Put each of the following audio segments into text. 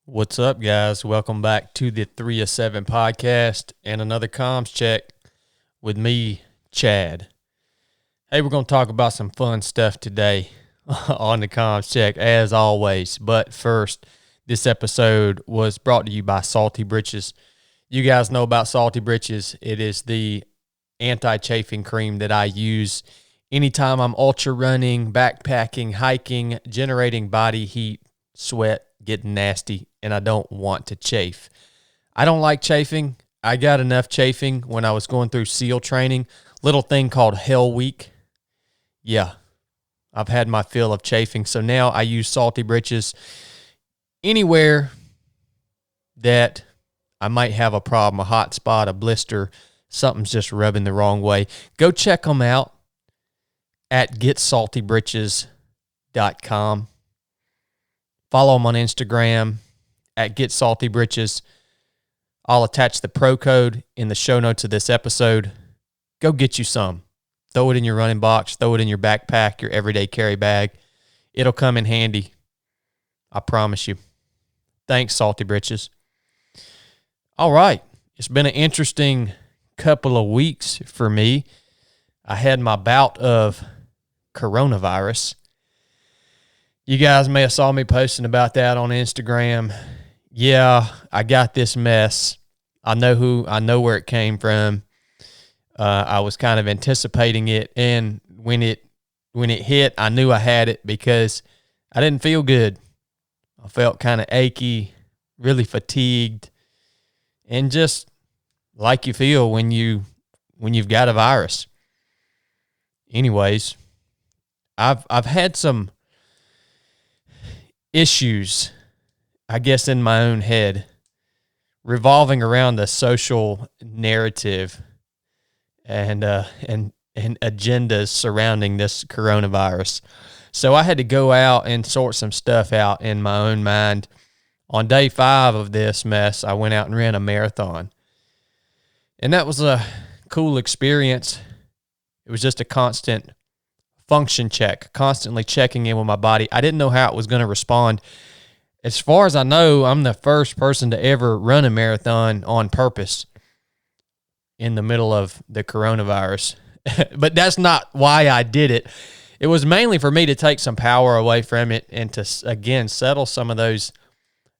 What's up, guys? Welcome back to the 3 of 7 podcast and another comms check with me, Chad. Hey, we're going to talk about some fun stuff today on the comms check, as always. But first, this episode was brought to you by Salty Britches. You guys know about Salty Britches. It is the anti-chafing cream that I use anytime I'm ultra running, backpacking, hiking, generating body heat, sweat, getting nasty, and I don't want to chafe. I don't like chafing. I got enough chafing when I was going through SEAL training. Little thing called Hell Week. Yeah, I've had my fill of chafing. So now I use Salty Britches anywhere that I might have a problem, a hot spot, a blister, something's just rubbing the wrong way. Go check them out at getsaltybritches.com. Follow them on Instagram at getsaltybritches. I'll attach the pro code in the show notes of this episode. Go get you some. Throw it in your running box. Throw it in your backpack, your everyday carry bag. It'll come in handy. I promise you. Thanks, Salty Britches. All right. It's been an interesting couple of weeks for me. I had my bout of coronavirus. You guys may have saw me posting about that on Instagram. Yeah, I got this mess. I know where it came from. I was kind of anticipating it, and when it hit, I knew I had it because I didn't feel good. I felt kind of achy, really fatigued, and just like you feel when you've got a virus. Anyways, I've had some issues, I guess, in my own head revolving around the social narrative and agendas surrounding this coronavirus. So I had to go out and sort some stuff out in my own mind. On day 5 of this mess, I went out and ran a marathon. And that was a cool experience. It was just a constant function check, constantly checking in with my body. I didn't know how it was going to respond. As far as I know, I'm the first person to ever run a marathon on purpose in the middle of the coronavirus. But that's not why I did it. It was mainly for me to take some power away from it and to, again, settle some of those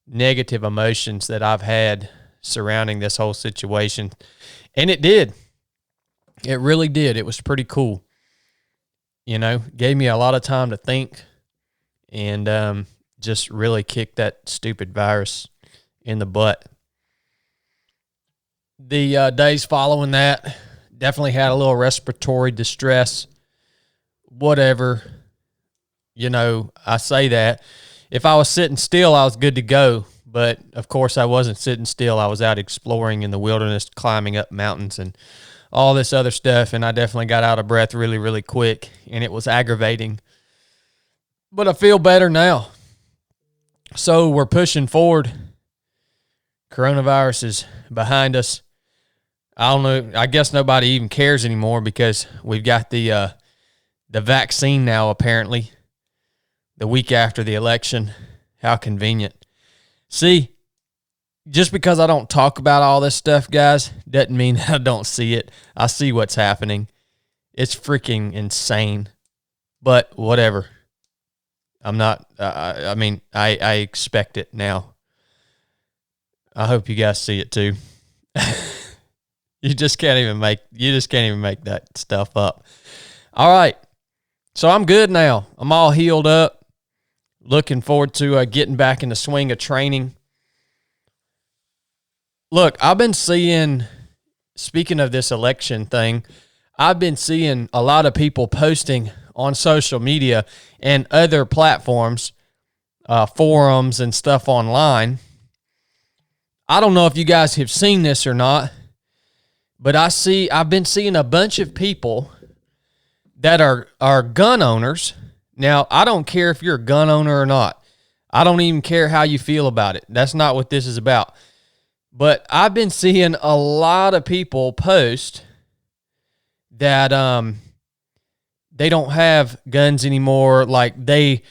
negative emotions that I've had surrounding this whole situation. And it did. It really did. It was pretty cool. You know, gave me a lot of time to think and just really kicked that stupid virus in the butt. The days following that, definitely had a little respiratory distress. Whatever. You know, I say that. If I was sitting still, I was good to go. But, of course, I wasn't sitting still. I was out exploring in the wilderness, climbing up mountains and all this other stuff, and I definitely got out of breath really, really quick, and it was aggravating. But I feel better now. So we're pushing forward. Coronavirus is behind us. I don't know. I guess nobody even cares anymore because we've got the vaccine now, apparently, the week after the election. How convenient. See, just because I don't talk about all this stuff, guys, doesn't mean that I don't see it. I see what's happening. It's freaking insane. But whatever. I'm not, I expect it now. I hope you guys see it too. You just can't even make that stuff up. All right. So I'm good now. I'm all healed up. Looking forward to getting back in the swing of training. Look, I've been seeing, speaking of this election thing, I've been seeing a lot of people posting on social media and other platforms, forums and stuff online. I don't know if you guys have seen this or not, but I've been seeing a bunch of people that are gun owners. Now, I don't care if you're a gun owner or not. I don't even care how you feel about it. That's not what this is about. But I've been seeing a lot of people post that they don't have guns anymore. Like they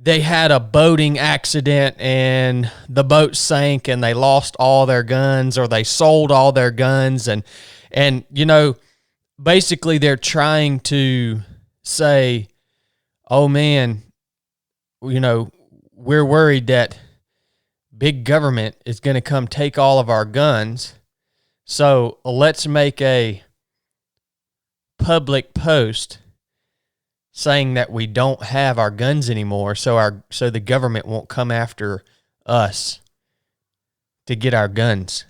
they had a boating accident and the boat sank and they lost all their guns, or they sold all their guns. And basically they're trying to say, oh man, we're worried that big government is going to come take all of our guns. So let's make a public post saying that we don't have our guns anymore, so the government won't come after us to get our guns.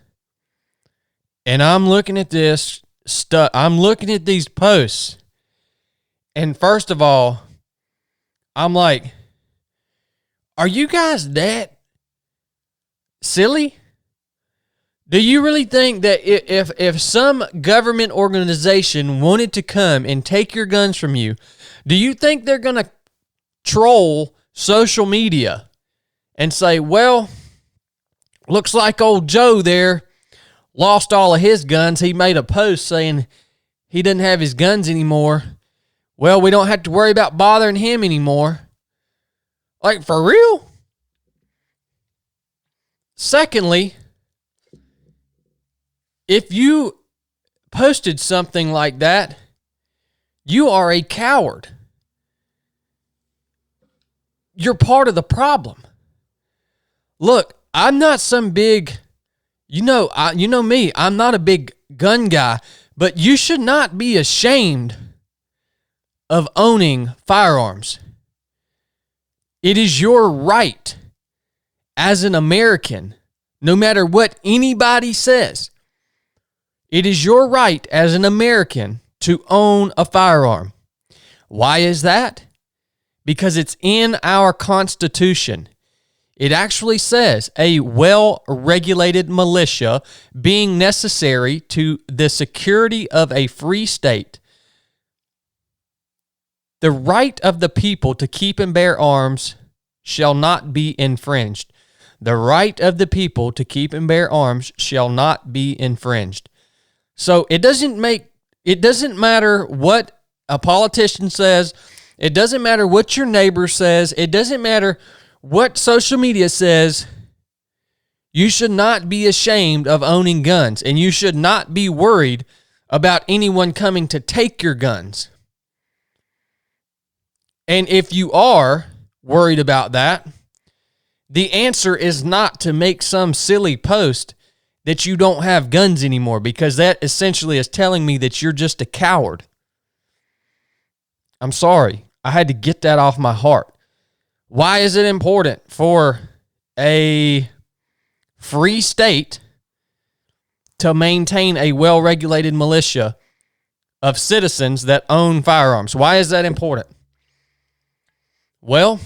And I'm looking at this stuff. I'm looking at these posts. And first of all, I'm like, are you guys that silly? Do you really think that if some government organization wanted to come and take your guns from you, do you think they're going to troll social media and say, well, looks like old Joe there lost all of his guns. He made a post saying he didn't have his guns anymore. Well, we don't have to worry about bothering him anymore. Like, for real? Secondly, if you posted something like that, you are a coward. You're part of the problem. Look, I'm not some big, you know me, I'm not a big gun guy, but you should not be ashamed of owning firearms. It is your right as an American, no matter what anybody says. It is your right as an American to own a firearm. Why is that? Because it's in our Constitution. It actually says a well-regulated militia being necessary to the security of a free state. The right of the people to keep and bear arms shall not be infringed. The right of the people to keep and bear arms shall not be infringed. So it doesn't matter what a politician says. It doesn't matter what your neighbor says. It doesn't matter what social media says. You should not be ashamed of owning guns, and you should not be worried about anyone coming to take your guns. And if you are worried about that, the answer is not to make some silly post that you don't have guns anymore, because that essentially is telling me that you're just a coward. I'm sorry. I had to get that off my heart. Why is it important for a free state to maintain a well-regulated militia of citizens that own firearms? Why is that important? Well,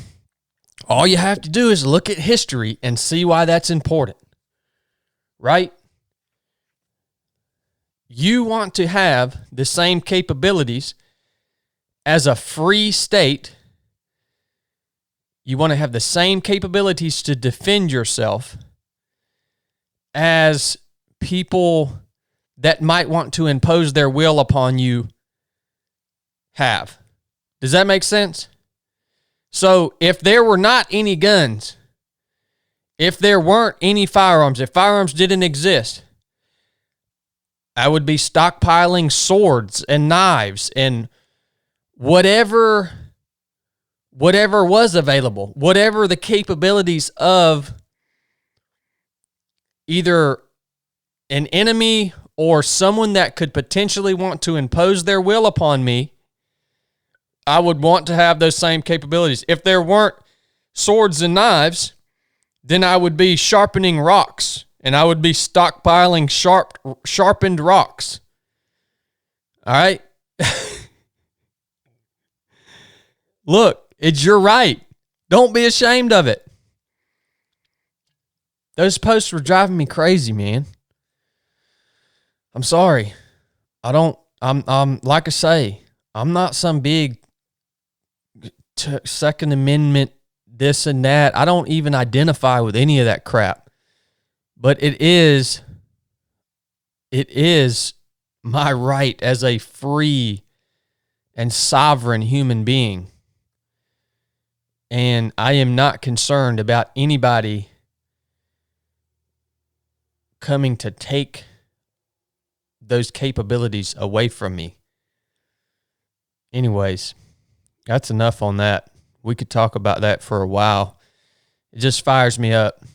all you have to do is look at history and see why that's important. Right? You want to have the same capabilities as a free state. You want to have the same capabilities to defend yourself as people that might want to impose their will upon you have. Does that make sense? So if there were not any guns, if there weren't any firearms, if firearms didn't exist, I would be stockpiling swords and knives and whatever was available, whatever the capabilities of either an enemy or someone that could potentially want to impose their will upon me, I would want to have those same capabilities. If there weren't swords and knives, then I would be sharpening rocks, and I would be stockpiling sharpened rocks. All right? Look, it's your right. Don't be ashamed of it. Those posts were driving me crazy, man. I'm sorry. I'm like I say, I'm not some big Second Amendment this and that. I don't even identify with any of that crap. But it is my right as a free and sovereign human being. And I am not concerned about anybody coming to take those capabilities away from me. Anyways, that's enough on that. We could talk about that for a while. It just fires me up.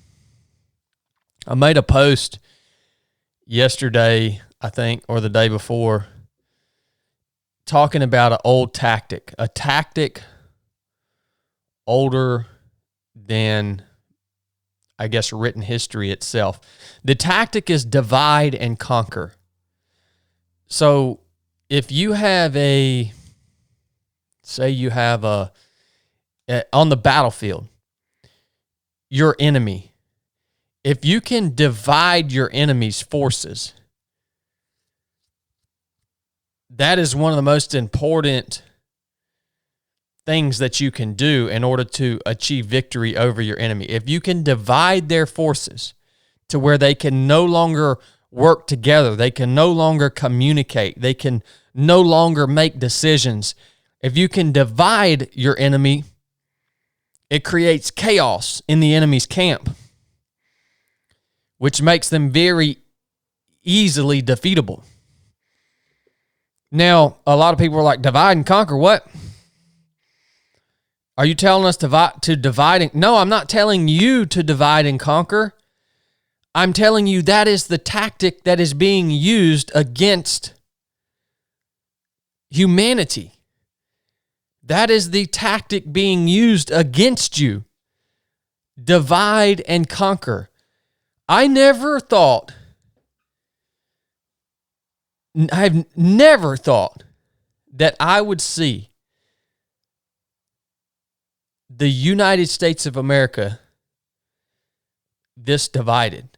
I made a post yesterday, I think, or the day before, talking about an old tactic, a tactic older than, I guess, written history itself. The tactic is divide and conquer. So if you have on the battlefield, your enemy, if you can divide your enemy's forces, that is one of the most important things that you can do in order to achieve victory over your enemy. If you can divide their forces to where they can no longer work together, they can no longer communicate, they can no longer make decisions. If you can divide your enemy, it creates chaos in the enemy's camp, which makes them very easily defeatable. Now, a lot of people are like, divide and conquer, what? Are you telling us to divide and... No, I'm not telling you to divide and conquer. I'm telling you that is the tactic that is being used against humanity. That is the tactic being used against you. Divide and conquer. I've never thought that I would see the United States of America this divided.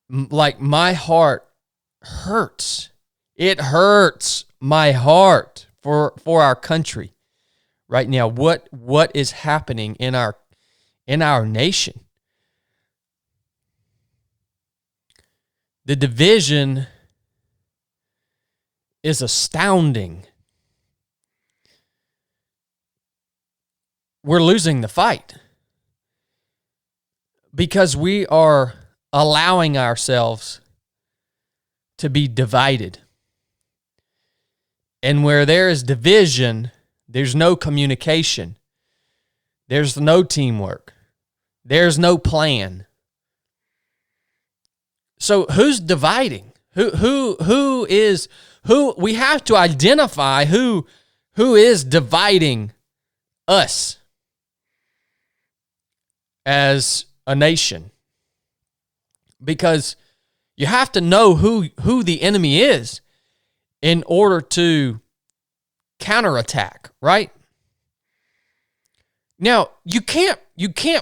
Like, my heart hurts. It hurts my heart for our country right now. What is happening in our nation? The division is astounding. We're losing the fight because we are allowing ourselves to be divided. And where there is division, there's no communication. There's no teamwork. There's no plan. So who's dividing? Who is we have to identify who is dividing us as a nation. Because you have to know who the enemy is in order to counterattack, right? Now, you can't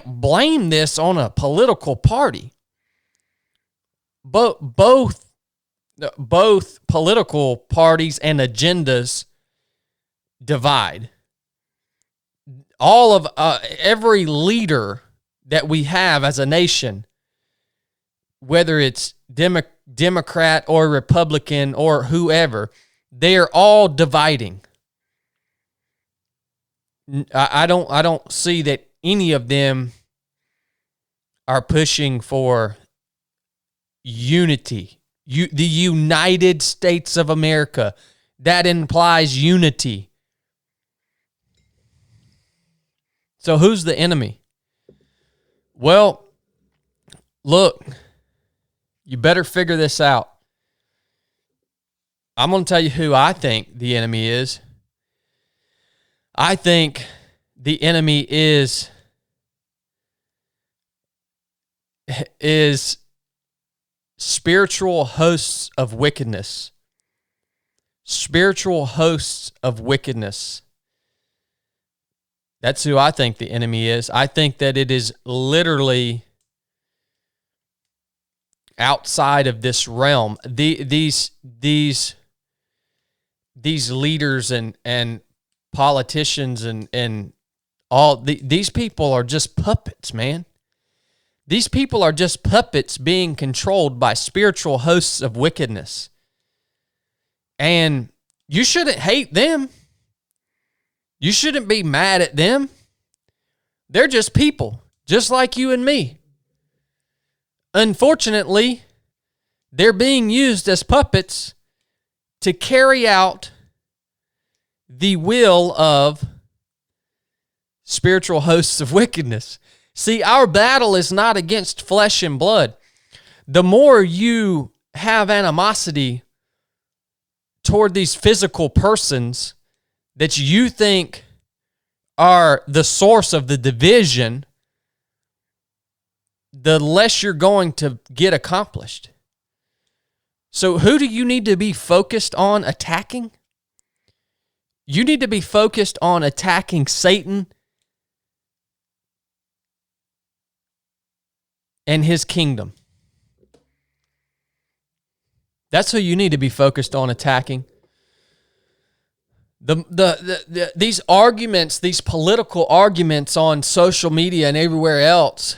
blame this on a political party. But both political parties and agendas divide. All of every leader that we have as a nation, whether it's Democrat or Republican or whoever, they are all dividing. I don't see that any of them are pushing for unity. The United States of America, that implies unity. So who's the enemy? Well, look, you better figure this out. I'm going to tell you who I think the enemy is. I think the enemy is spiritual hosts of wickedness. Spiritual hosts of wickedness. That's who I think the enemy is. I think that it is literally outside of this realm. These leaders and politicians and all these people are just puppets, man. These people are just puppets being controlled by spiritual hosts of wickedness. And you shouldn't hate them. You shouldn't be mad at them. They're just people, just like you and me. Unfortunately, they're being used as puppets to carry out the will of spiritual hosts of wickedness. See, our battle is not against flesh and blood. The more you have animosity toward these physical persons that you think are the source of the division, the less you're going to get accomplished. So who do you need to be focused on attacking? You need to be focused on attacking Satan and his kingdom. That's who you need to be focused on attacking. These arguments, these political arguments on social media and everywhere else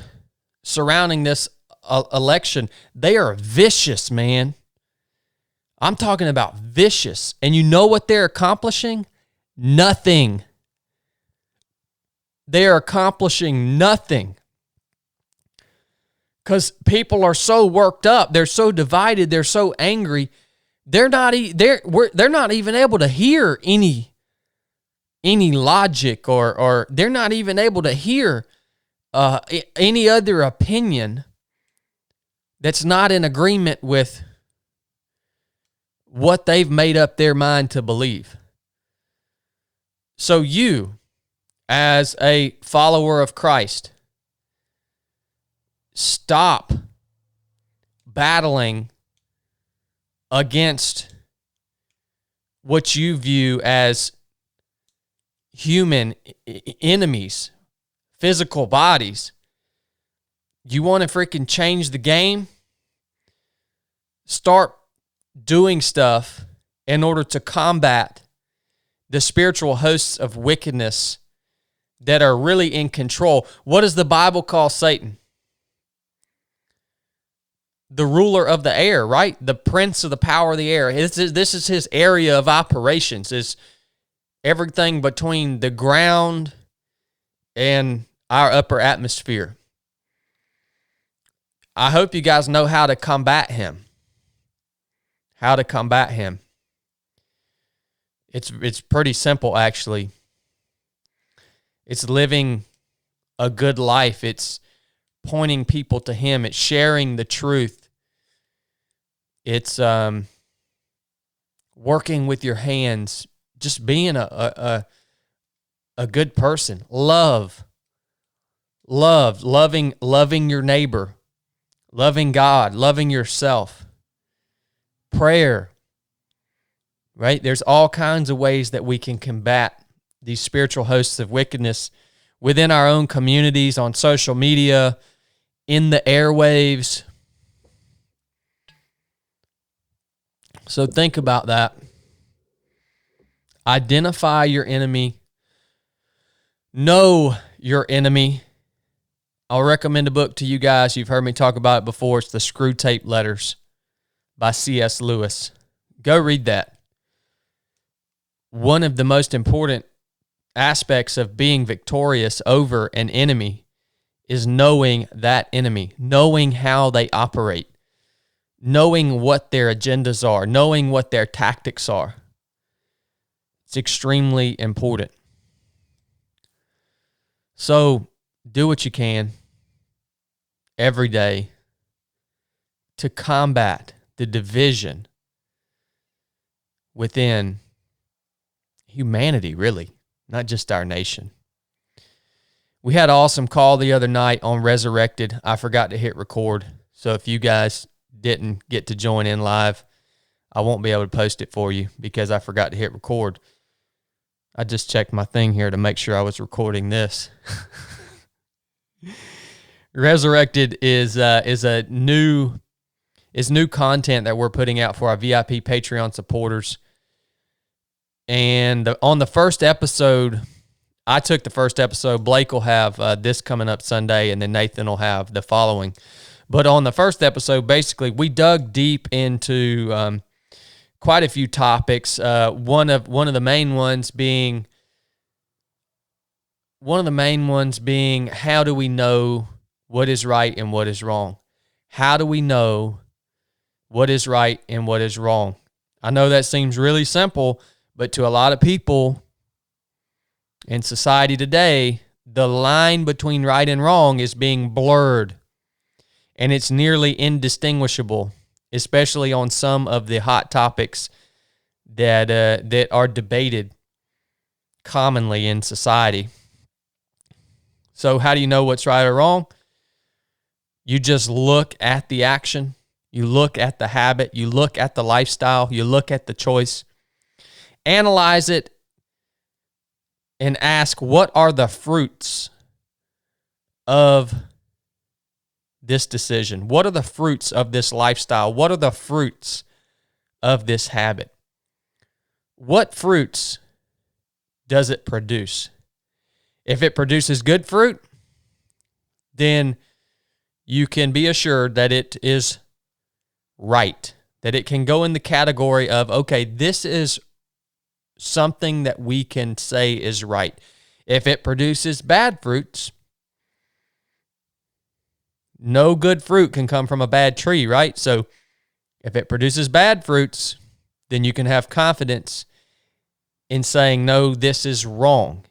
surrounding this election, they are vicious, man. I'm talking about vicious. And you know what they're accomplishing? Nothing. They are accomplishing nothing. Because people are so worked up, they're so divided, they're so angry, they're not even able to hear any logic, or they're not even able to hear any other opinion that's not in agreement with what they've made up their mind to believe. So you, as a follower of Christ, stop battling against what you view as human enemies, physical bodies. You want to freaking change the game? Start doing stuff in order to combat the spiritual hosts of wickedness that are really in control. What does the Bible call Satan? The ruler of the air, right? The prince of the power of the air. This is his area of operations, is everything between the ground and our upper atmosphere. I hope you guys know how to combat him. How to combat him. It's pretty simple, actually. It's living a good life. It's pointing people to him. It's sharing the truth. It's working with your hands. Just being a good person. Loving your neighbor. Loving God. Loving yourself. Prayer. Right? There's all kinds of ways that we can combat these spiritual hosts of wickedness within our own communities, on social media, in the airwaves. So think about that. Identify your enemy. Know your enemy. I'll recommend a book to you guys. You've heard me talk about it before. It's The Screw Tape Letters by C.S. Lewis. Go read that. One of the most important aspects of being victorious over an enemy is knowing that enemy, knowing how they operate, knowing what their agendas are, knowing what their tactics are. It's extremely important. So do what you can every day to combat the division within humanity, really, not just our nation. We had an awesome call the other night on Resurrected. I forgot to hit record, so if you guys didn't get to join in live, I won't be able to post it for you because I forgot to hit record. I just checked my thing here to make sure I was recording this. Resurrected is new content that we're putting out for our VIP Patreon supporters. And on the first episode, I took the first episode. Blake will have this coming up Sunday, and then Nathan will have the following. But on the first episode, basically, we dug deep into quite a few topics. One of the main ones being one of the main ones being, how do we know what is right and what is wrong? How do we know what is right and what is wrong? I know that seems really simple, but to a lot of people in society today, the line between right and wrong is being blurred, and it's nearly indistinguishable, especially on some of the hot topics that are debated commonly in society. So how do you know what's right or wrong? You just look at the action, you look at the habit, you look at the lifestyle, you look at the choice, analyze it, and ask, what are the fruits of this decision? What are the fruits of this lifestyle? What are the fruits of this habit? What fruits does it produce? If it produces good fruit, then you can be assured that it is right, that it can go in the category of, okay, this is something that we can say is right. If it produces bad fruits, no good fruit can come from a bad tree, right? So if it produces bad fruits, then you can have confidence in saying, no, this is wrong.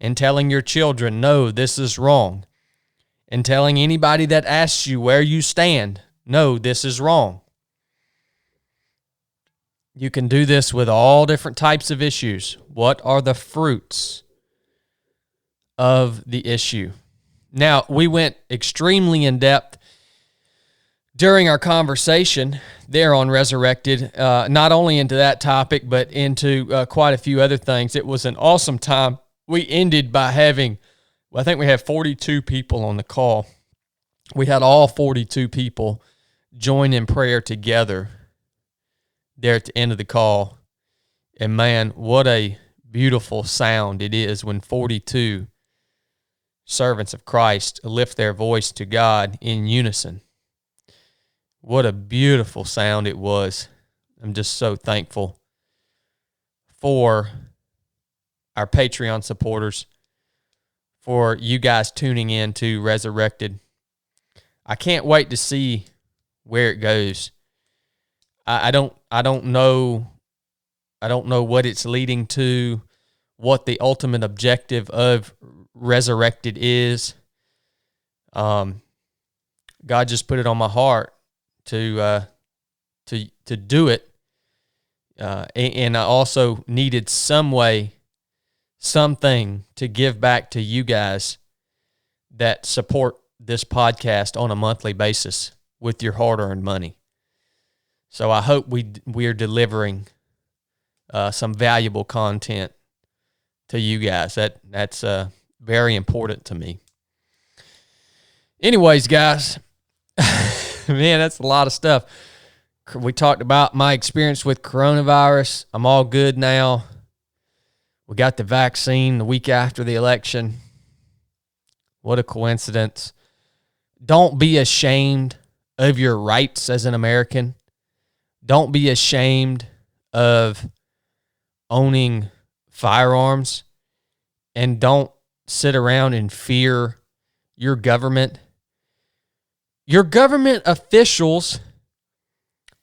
And telling your children, no, this is wrong. And telling anybody that asks you where you stand, no, this is wrong. You can do this with all different types of issues. What are the fruits of the issue? Now, we went extremely in depth during our conversation there on Resurrected, not only into that topic, but into quite a few other things. It was an awesome time. We ended by having, I think we had 42 people on the call. We had all 42 people join in prayer together there at the end of the call. And man, what a beautiful sound it is when 42 servants of Christ lift their voice to God in unison. What a beautiful sound it was. I'm just so thankful for our Patreon supporters, for you guys tuning in to Resurrected. I can't wait to see where it goes. I don't know what it's leading to, what the ultimate objective of Resurrected is. God just put it on my heart to do it, and I also needed something to give back to you guys that support this podcast on a monthly basis with your hard-earned money. So I hope we are delivering some valuable content to you guys. That's very important to me. Anyways, guys, man, that's a lot of stuff. We talked about my experience with coronavirus. I'm all good now. We got the vaccine the week after the election. What a coincidence. Don't be ashamed of your rights as an American. Don't be ashamed of owning firearms, and don't sit around and fear your government. Your government officials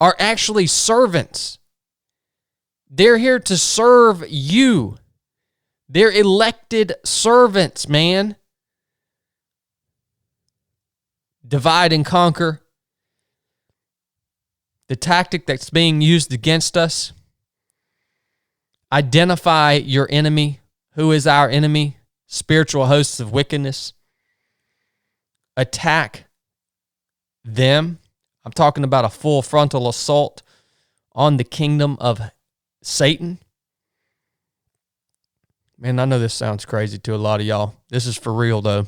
are actually servants. They're here to serve you. They're elected servants, man. Divide and conquer. The tactic that's being used against us. Identify your enemy. Who is our enemy? Spiritual hosts of wickedness. Attack them. I'm talking about a full frontal assault on the kingdom of Satan. Man, I know this sounds crazy to a lot of y'all. This is for real, though.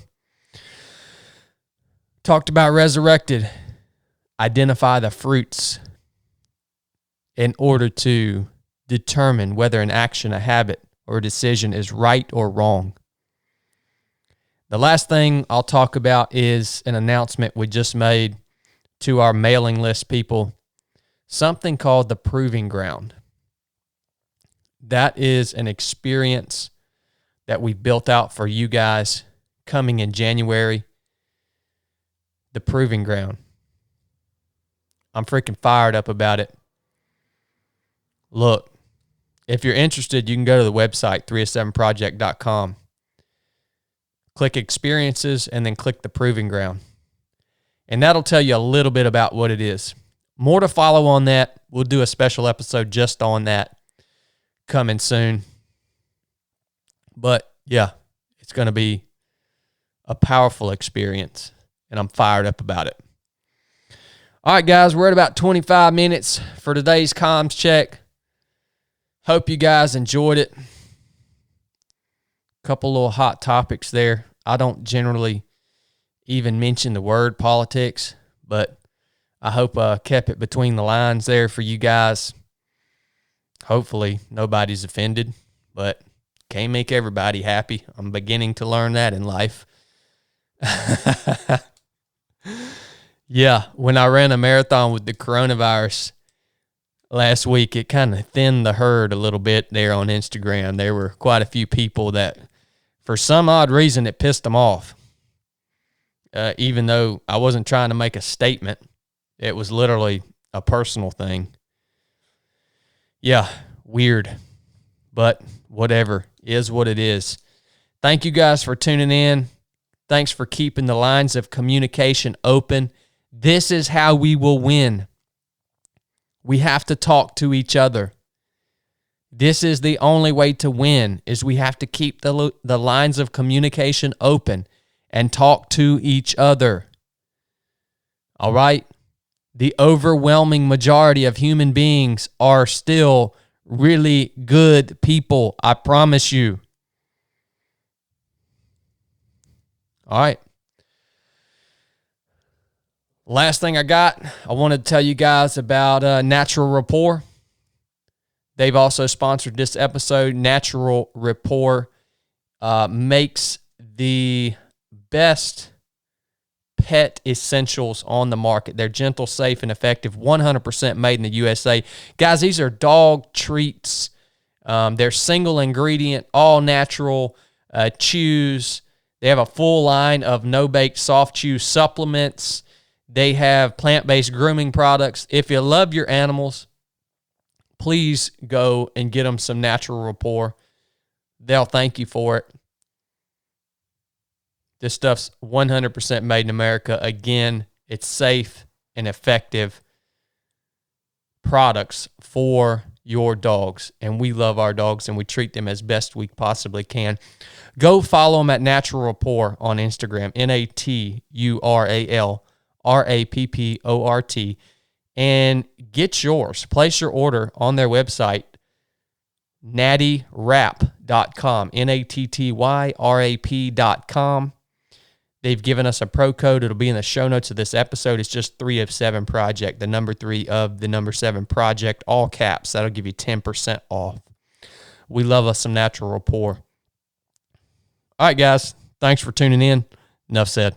Talked about Resurrected. Identify the fruits in order to determine whether an action, a habit, or a decision is right or wrong. The last thing I'll talk about is an announcement we just made to our mailing list people, something called the Proving Ground. That is an experience that we've built out for you guys coming in January. The Proving Ground. I'm freaking fired up about it. Look, if you're interested, you can go to the website, 307project.com. Click Experiences and then click the Proving Ground. And that'll tell you a little bit about what it is. More to follow on that. We'll do a special episode just on that coming soon. But yeah, it's going to be a powerful experience, and I'm fired up about it. All right, guys, we're at about 25 minutes for today's comms check. Hope you guys enjoyed it. Couple little hot topics there. I don't generally even mention the word politics, but I hope I kept it between the lines there for you guys. Hopefully nobody's offended, but can't make everybody happy. I'm beginning to learn that in life. Yeah, when I ran a marathon with the coronavirus last week, it kind of thinned the herd a little bit there on Instagram. There were quite a few people that, for some odd reason, it pissed them off. Even though I wasn't trying to make a statement, it was literally a personal thing. Yeah, weird, but whatever, is what it is. Thank you guys for tuning in. Thanks for keeping the lines of communication open. This is how we will win. We have to talk to each other. This is the only way to win, is we have to keep the lines of communication open and talk to each other. All right? The overwhelming majority of human beings are still really good people. I promise you. All right. Last thing I got, I wanted to tell you guys about Natural Rapport. They've also sponsored this episode. Natural Rapport makes the best pet essentials on the market. They're gentle, safe, and effective, 100% made in the USA. Guys, these are dog treats. They're single ingredient, all natural chews. They have a full line of no-bake soft chew supplements. They have plant-based grooming products. If you love your animals, please go and get them some Natural Rapport. They'll thank you for it. This stuff's 100% made in America. Again, it's safe and effective products for your dogs. And we love our dogs, and we treat them as best we possibly can. Go follow them at Natural Rapport on Instagram, NATURALRAPPORT, and get yours. Place your order on their website, nattyrap.com, NATTYRAP.com. They've given us a pro code. It'll be in the show notes of this episode. It's just 3 of 7 Project, the number 3 of the number 7 Project, all caps. That'll give you 10% off. We love us some Natural Rapport. All right, guys. Thanks for tuning in. Nuff said.